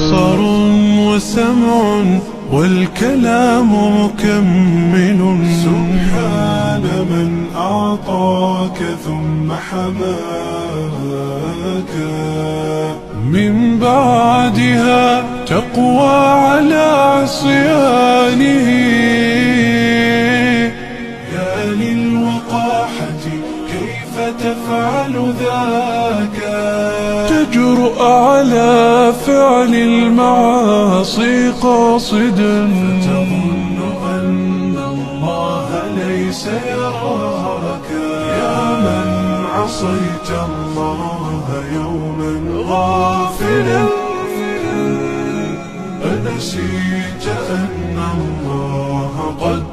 بصر وسمع والكلام مكمل. سبحان من أعطاك ثم حماك، من بعدها تقوى على عصيانه. يا للوقاحة كيف تفعل ذاك، تجرؤ على فعل المعاصي قاصدا، تظن أن الله ليس يراك. يا من عصيت الله يوما غافلا، أنسيت أن الله قد